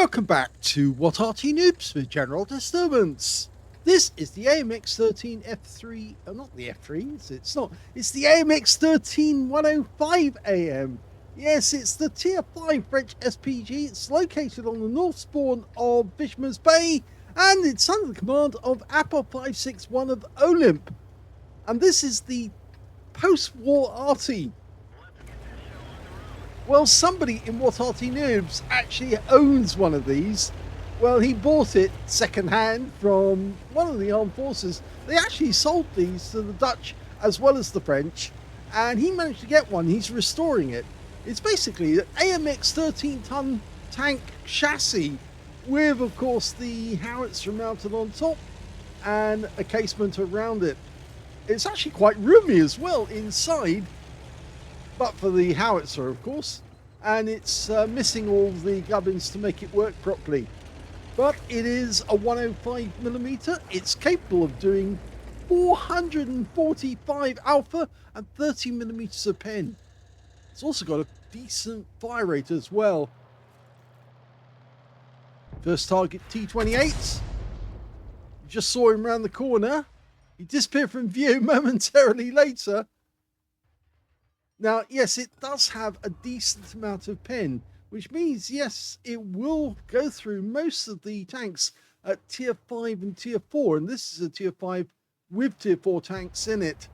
Welcome back to What Arty Noobs with General Disturbance. This is the AMX 13 F3, not the F3, it's not, it's the AMX 13 105 AM. Yes, it's the Tier 5 French SPG. It's located on the north spawn of Fisherman's Bay, and it's under the command of Appa561 of OLIMP. And this is the post-war Arty. Well, somebody in What Arty Noobs actually owns one of these. Well, he bought it second-hand from one of the armed forces. They actually sold these to the Dutch as well as the French, and he managed to get one. He's restoring it. It's basically an AMX 13-ton tank chassis with, of course, the howitzer mounted on top and a casement around it. It's actually quite roomy as well inside, but for the howitzer, of course, and it's missing all the gubbins to make it work properly. But it is a 105mm. It's capable of doing 445 alpha and 30mm of pen. It's also got a decent fire rate as well. First target T28. Just saw him around the corner. He disappeared from view momentarily later. Now, yes, it does have a decent amount of pen, which means, yes, it will go through most of the tanks at Tier 5 and Tier 4, and this is a Tier 5 with Tier 4 tanks in it.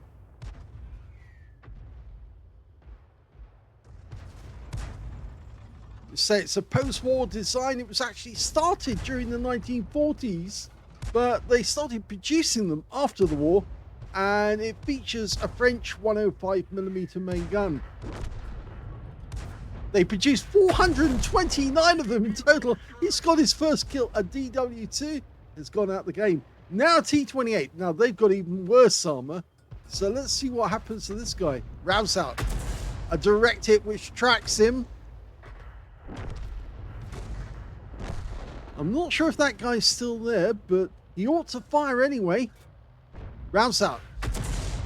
Say it's a post-war design. It was actually started during the 1940s, but they started producing them after the war, and it features a French 105mm main gun. They produced 429 of them in total. He's got his first kill. A DW2 has gone out the game. Now T28. Now they've got even worse armor. So let's see what happens to this guy. Rouse out. A direct hit which tracks him. I'm not sure if that guy's still there, but he ought to fire anyway. Rounds out.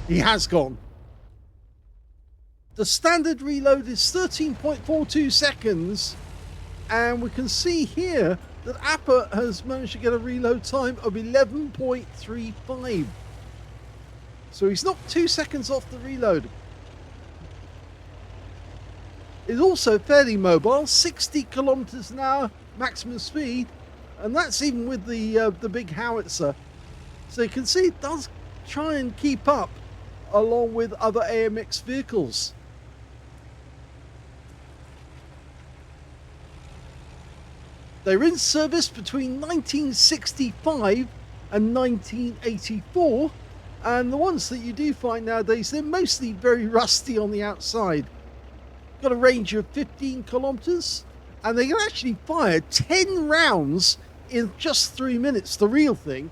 He has gone. The standard reload is 13.42 seconds, and we can see here that Appa has managed to get a reload time of 11.35. So he's not 2 seconds off the reload. It's also fairly mobile, 60 kilometers an hour maximum speed, and that's even with the big howitzer. So you can see it does try and keep up along with other AMX vehicles. They're in service between 1965 and 1984, and the ones that you do find nowadays, they're mostly very rusty on the outside. Got a range of 15 kilometers, and they can actually fire 10 rounds in just 3 minutes, the real thing,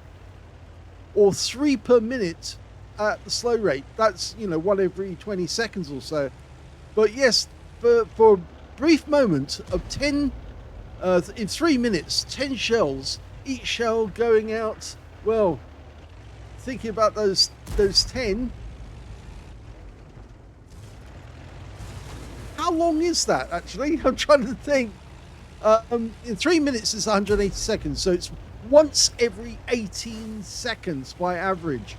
or 3 per minute at the slow rate. That's, you know, 1 every 20 seconds or so. But yes, for a brief moment of 10 in 3 minutes, 10 shells, each shell going out, well, thinking about those 10, how long is that actually? I'm trying to think. In 3 minutes is 180 seconds, so it's once every 18 seconds by average.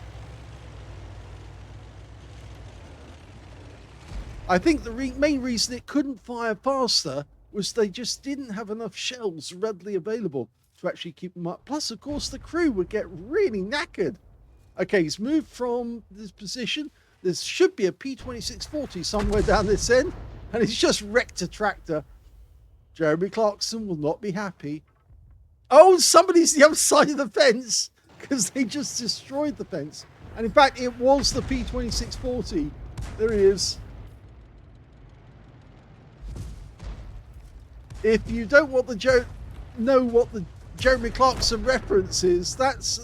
I think the main reason it couldn't fire faster was they just didn't have enough shells readily available to actually keep them up. Plus, of course, the crew would get really knackered. Okay, he's moved from this position. There should be a P2640 somewhere down this end, and he's just wrecked a tractor. Jeremy Clarkson will not be happy. Oh, somebody's the other side of the fence, because they just destroyed the fence. And in fact, it was the P2640. There he is. If you don't want know what the Jeremy Clarkson reference is,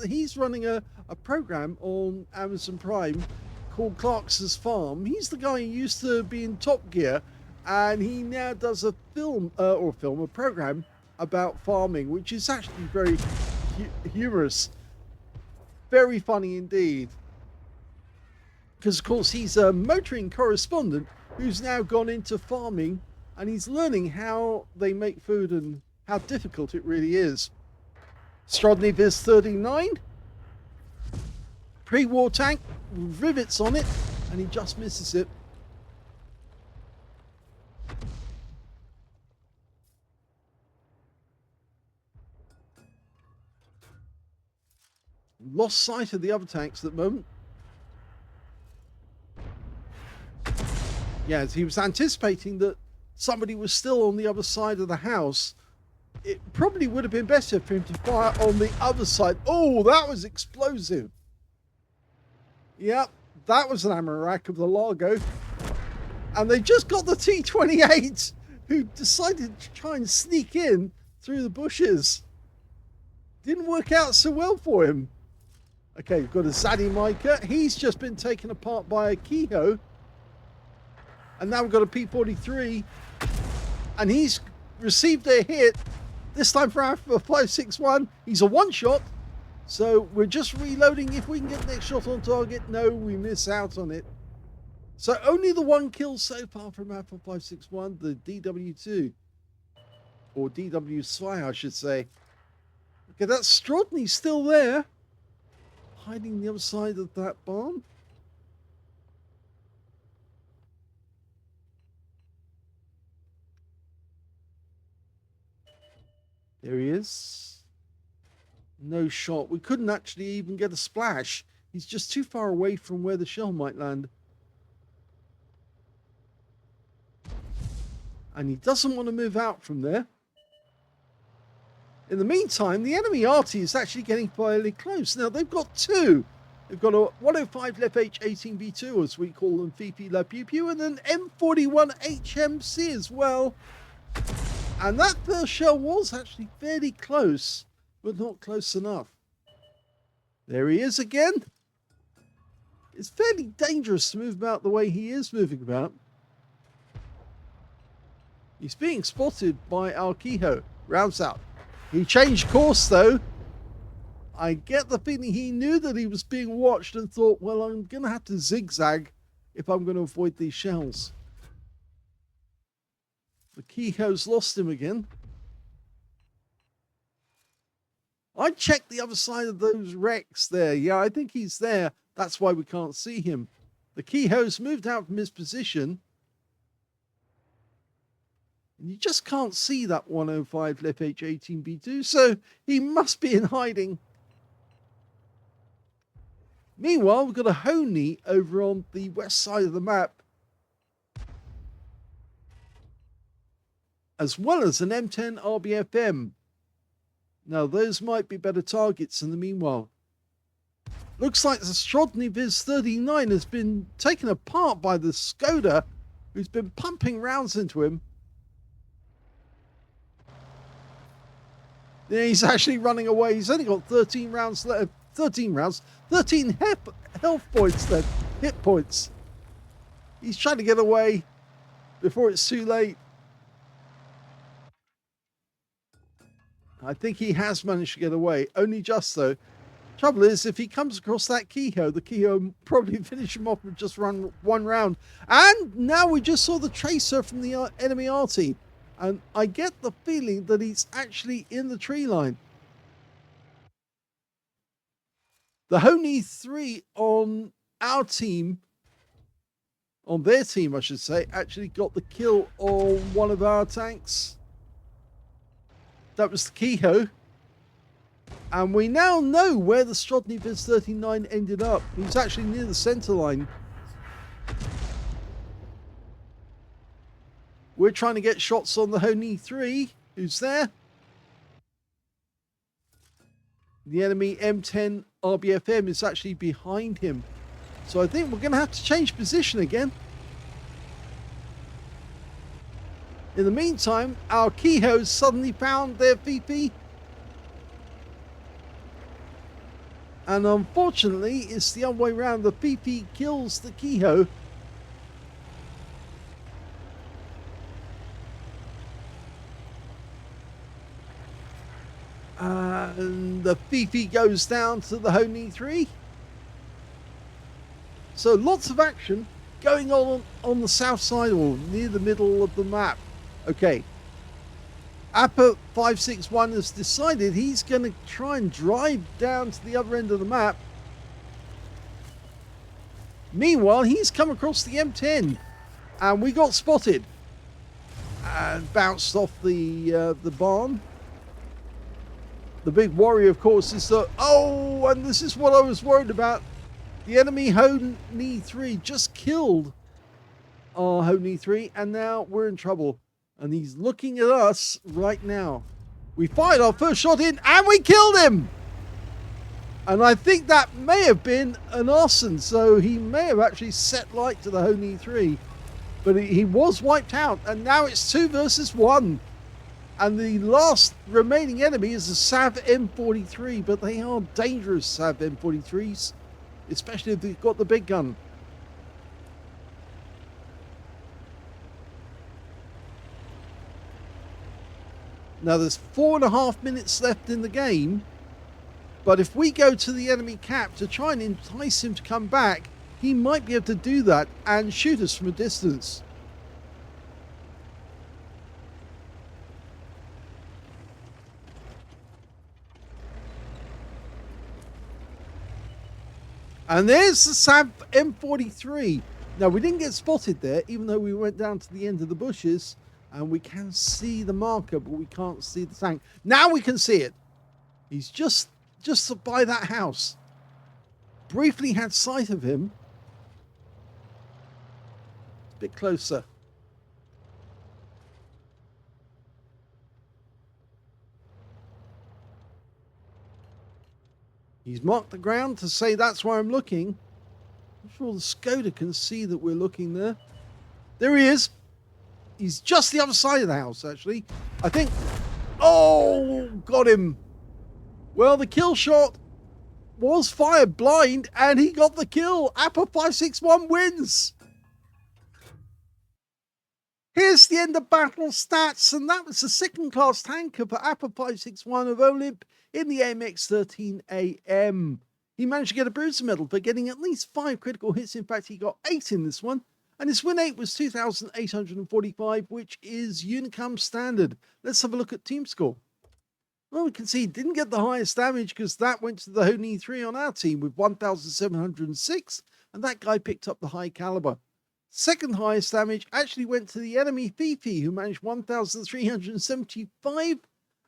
he's running a program on Amazon Prime called Clarkson's Farm. He's the guy who used to be in Top Gear, and he now does a a program about farming, which is actually very humorous, very funny indeed. Because of course he's a motoring correspondent who's now gone into farming, and he's learning how they make food and how difficult it really is. Strodny Viz 39, pre-war tank, rivets on it, and he just misses it. Lost sight of the other tanks at the moment. Yes, he was anticipating that somebody was still on the other side of the house. It probably would have been better for him to fire on the other side. Oh, that was explosive. Yep, that was an ammo rack of the Largo. And they just got the T-28, who decided to try and sneak in through the bushes. Didn't work out so well for him. Okay, we've got a Zaddy Micah. He's just been taken apart by a Kehoe. And now we've got a P-43. And he's received a hit. This time for Appa561. He's a one-shot. So we're just reloading if we can get the next shot on target. No, we miss out on it. So only the one kill so far from Appa561, the DW2. Or DW Spy, I should say. Okay, that Strodny's still there. Hiding the other side of that barn. There he is. No shot. We couldn't actually even get a splash. He's just too far away from where the shell might land. And he doesn't want to move out from there. In the meantime, the enemy Arty is actually getting fairly close. Now, they've got two. They've got a 105 LEF-H 18B2, as we call them, Fifi La Pew Pew, and an M41 HMC as well. And that first shell was actually fairly close, but not close enough. There he is again. It's fairly dangerous to move about the way he is moving about. He's being spotted by our Kehoe. Rounds out. He changed course though. I get the feeling he knew that he was being watched and thought, well, I'm going to have to zigzag if I'm going to avoid these shells. The Kehoe's lost him again. I checked the other side of those wrecks there. Yeah, I think he's there. That's why we can't see him. The Kehoe's moved out from his position. And you just can't see that 105 LEF-H 18B2, so he must be in hiding. Meanwhile, we've got a Honey over on the west side of the map, as well as an M10 RBFM. Now, those might be better targets in the meanwhile. Looks like the Strodny Viz 39 has been taken apart by the Skoda, who's been pumping rounds into him. Yeah, he's actually running away. He's only got 13 rounds left. 13 health points left. Hit points. He's trying to get away before it's too late. I think he has managed to get away. Only just though. Trouble is, if he comes across that Kehoe, the Kehoe probably finish him off with just run one round. And now we just saw the tracer from the enemy Arty. And I get the feeling that he's actually in the tree line. The Honey 3 on our team, on their team I should say, actually got the kill on one of our tanks. That was the Kehoe. And we now know where the Strodny Viz 39 ended up. He was actually near the center line. We're trying to get shots on the Honey 3. Who's there? The enemy M10 RBFM is actually behind him. So I think we're going to have to change position again. In the meantime, our Kehoes suddenly found their Fifi. And unfortunately, it's the other way around. The Fifi kills the Kehoe. And the Fifi goes down to the Honey 3. So lots of action going on the south side or near the middle of the map. Okay. Appa561 has decided he's going to try and drive down to the other end of the map. Meanwhile, he's come across the M10 and we got spotted and bounced off the barn. The big worry, of course, is that, oh, and this is what I was worried about. The enemy Honey 3 just killed our Honey 3 and now we're in trouble. And he's looking at us right now. We fired our first shot in and we killed him. And I think that may have been an arson. So he may have actually set light to the Honey 3. But he was wiped out. And now it's 2 versus 1. And the last remaining enemy is the Sav M43. But they are dangerous Sav M43s. Especially if they've got the big gun. Now there's 4.5 minutes left in the game, but if we go to the enemy cap to try and entice him to come back, he might be able to do that and shoot us from a distance. And there's the Sav M43. Now we didn't get spotted there, even though we went down to the end of the bushes. And we can see the marker, but we can't see the tank. Now we can see it. He's just by that house. Briefly had sight of him. A bit closer. He's marked the ground to say that's where I'm looking. I'm sure the Skoda can see that we're looking there. There he is. He's just the other side of the house, actually. I think... Oh, got him. Well, the kill shot was fired blind, and he got the kill. Appa561 wins. Here's the end of battle stats, and that was the second-class tanker for Appa561 of OLIMP in the AMX 13AM. He managed to get a Bruiser medal for getting at least 5 critical hits. In fact, he got 8 in this one. And his win rate was 2,845, which is Unicum standard. Let's have a look at team score. Well, we can see he didn't get the highest damage because that went to the Honey 3 on our team with 1,706. And that guy picked up the high caliber. Second highest damage actually went to the enemy Fifi, who managed 1,375.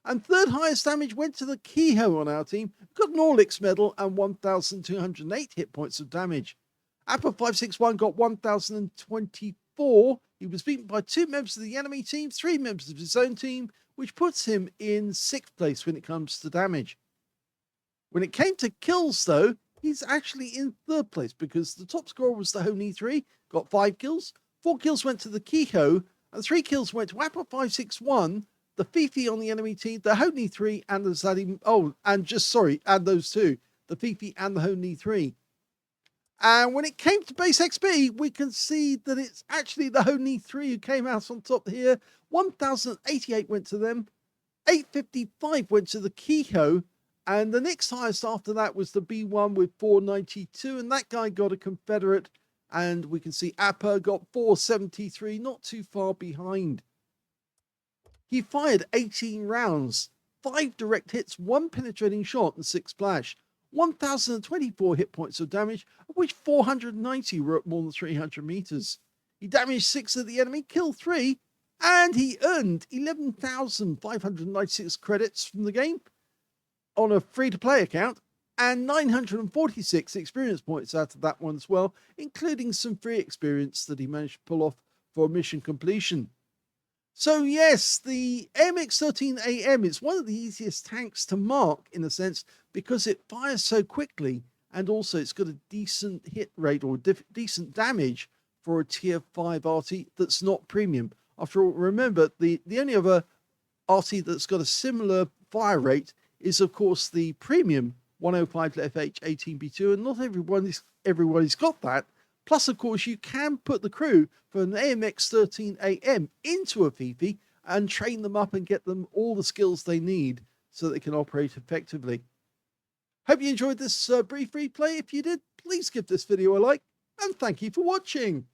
And third highest damage went to the Kehoe on our team, got an All-X medal and 1,208 hit points of damage. Appa561 got 1,024. He was beaten by 2 members of the enemy team, 3 members of his own team, which puts him in 6th place when it comes to damage. When it came to kills, though, he's actually in 3rd place because the top scorer was the Honey 3, got 5 kills. 4 kills went to the Kehoe, and 3 kills went to Appa561, the Fifi on the enemy team, the Honey 3, and the Zadim. Oh, and and those 2, the Fifi and the Honey 3. And when it came to base XP, we can see that it's actually the Honey 3 who came out on top here. 1,088 went to them. 855 went to the Kehoe. And the next highest after that was the B1 with 492. And that guy got a Confederate. And we can see Appa got 473, not too far behind. He fired 18 rounds, 5 direct hits, 1 penetrating shot, and 6 splash. 1,024 hit points of damage, of which 490 were at more than 300 meters. He damaged 6 of the enemy, killed 3, and he earned 11,596 credits from the game on a free-to-play account, and 946 experience points out of that one as well, including some free experience that he managed to pull off for mission completion. So yes, the AMX 13AM is one of the easiest tanks to mark in a sense because it fires so quickly and also it's got a decent hit rate or decent damage for a tier 5 Arty that's not premium. After all, remember, the only other Arty that's got a similar fire rate is of course the premium 105 FH 18B2, and not everybody's got that. Plus, of course, you can put the crew for an AMX 13AM into a Fifi and train them up and get them all the skills they need so they can operate effectively. Hope you enjoyed this brief replay. If you did, please give this video a like and thank you for watching.